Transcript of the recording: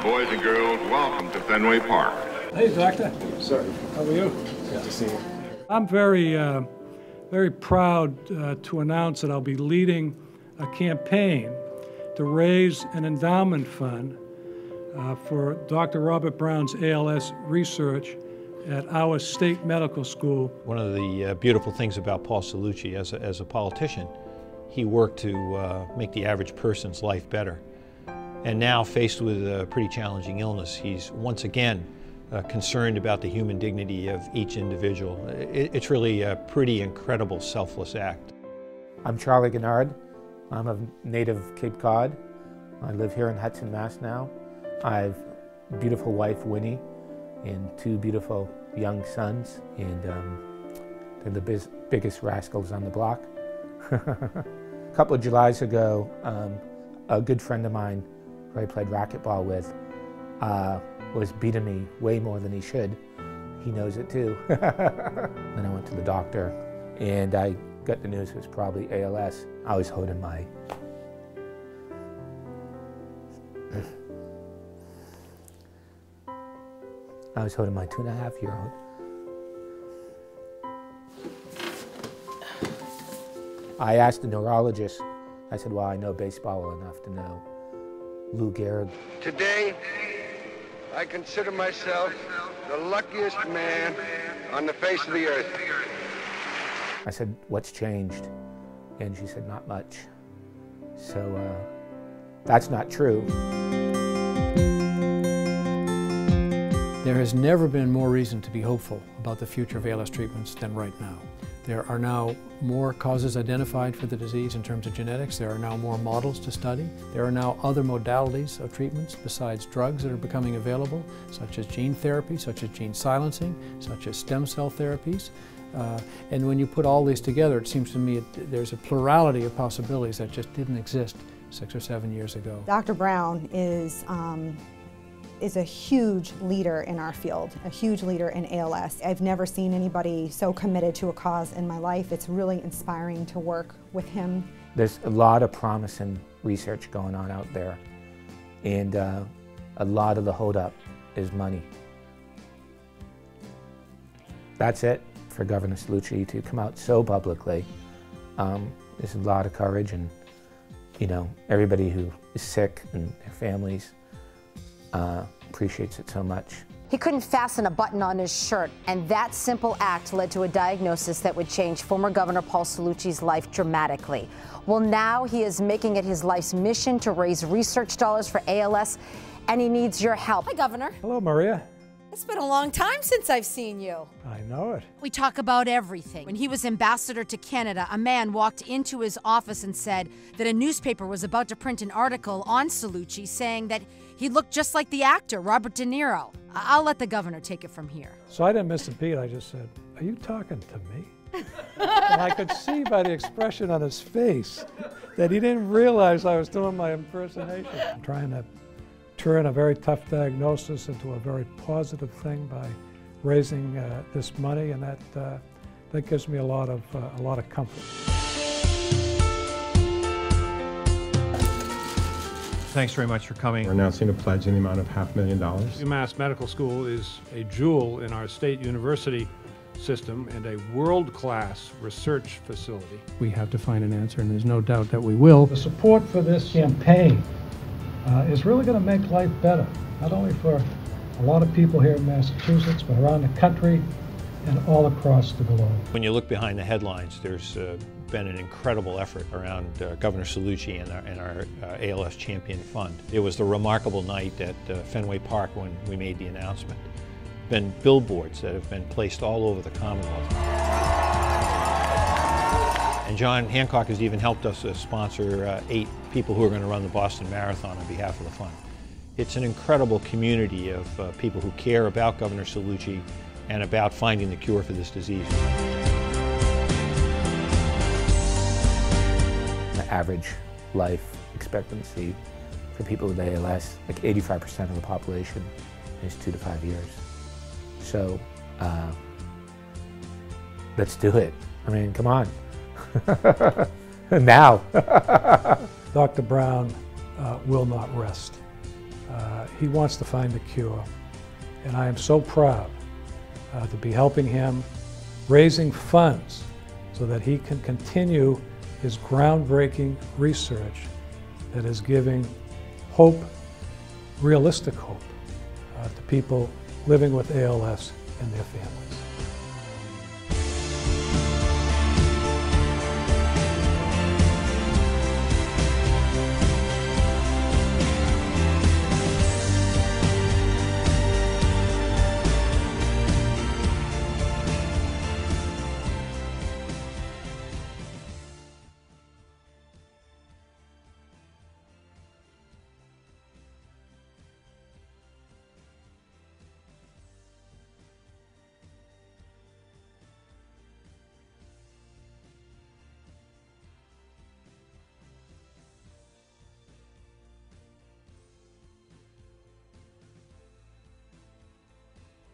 boys and girls, welcome to Fenway Park. Hey, Doctor. Sir. How are you? Good to see you. I'm very proud to announce that I'll be leading a campaign to raise an endowment fund for Dr. Robert Brown's ALS research at our state medical school. One of the beautiful things about Paul Cellucci as a politician, he worked to make the average person's life better. And now, faced with a pretty challenging illness, he's once again concerned about the human dignity of each individual. It's really a pretty incredible selfless act. I'm Charlie Gennard. I'm of native Cape Cod. I live here in Hudson, Mass now. I have a beautiful wife, Winnie, and two beautiful young sons, and they're the biggest rascals on the block. A couple of Julys ago, a good friend of mine who I played racquetball with was beating me way more than he should. He knows it too. Then I went to the doctor and I got the news it was probably ALS. I was holding my I was holding my 2.5-year-old. I asked the neurologist, I said, well, I know baseball well enough to know Lou Gehrig. Today, I consider myself the luckiest man on the face of the earth. I said, what's changed? And she said, not much. So that's not true. There has never been more reason to be hopeful about the future of ALS treatments than right now. There are now more causes identified for the disease in terms of genetics. There are now more models to study. There are now other modalities of treatments besides drugs that are becoming available, such as gene therapy, such as gene silencing, such as stem cell therapies. And when you put all these together, it seems to me there's a plurality of possibilities that just didn't exist 6 or 7 years ago. Dr. Brown is a huge leader in our field, a huge leader in ALS. I've never seen anybody so committed to a cause in my life. It's really inspiring to work with him. There's a lot of promising research going on out there, and a lot of the holdup is money. That's it for Governor Cellucci to come out so publicly. There's a lot of courage, and you know, everybody who is sick and their families appreciates it so much. He couldn't fasten a button on his shirt, and that simple act led to a diagnosis that would change former Governor Paul Cellucci's life dramatically. Well, now he is making it his life's mission to raise research dollars for ALS, and he needs your help. Hi, Governor. Hello, Maria. It's been a long time since I've seen you. I know it. We talk about everything. When he was ambassador to Canada, a man walked into his office and said that a newspaper was about to print an article on Cellucci saying that he looked just like the actor, Robert De Niro. I'll let the governor take it from here. So I didn't miss a beat. I just said, are you talking to me? And I could see by the expression on his face that he didn't realize I was doing my impersonation. I'm trying to turn a very tough diagnosis into a very positive thing by raising this money, and that gives me a lot of comfort. Thanks very much for coming. We're announcing a pledge in the amount of $500,000. UMass Medical School is a jewel in our state university system and a world-class research facility. We have to find an answer, and there's no doubt that we will. The support for this campaign is really going to make life better, not only for a lot of people here in Massachusetts, but around the country and all across the globe. When you look behind the headlines, there's been an incredible effort around Governor Cellucci and our ALS Champion Fund. It was the remarkable night at Fenway Park when we made the announcement. Been billboards that have been placed all over the Commonwealth. And John Hancock has even helped us sponsor 8 people who are going to run the Boston Marathon on behalf of the fund. It's an incredible community of people who care about Governor Cellucci and about finding the cure for this disease. The average life expectancy for people with ALS, like 85% of the population, is 2 to 5 years. So let's do it. I mean, come on. Now. Dr. Brown will not rest. He wants to find a cure, and I am so proud to be helping him, raising funds so that he can continue his groundbreaking research that is giving hope, realistic hope, to people living with ALS and their families.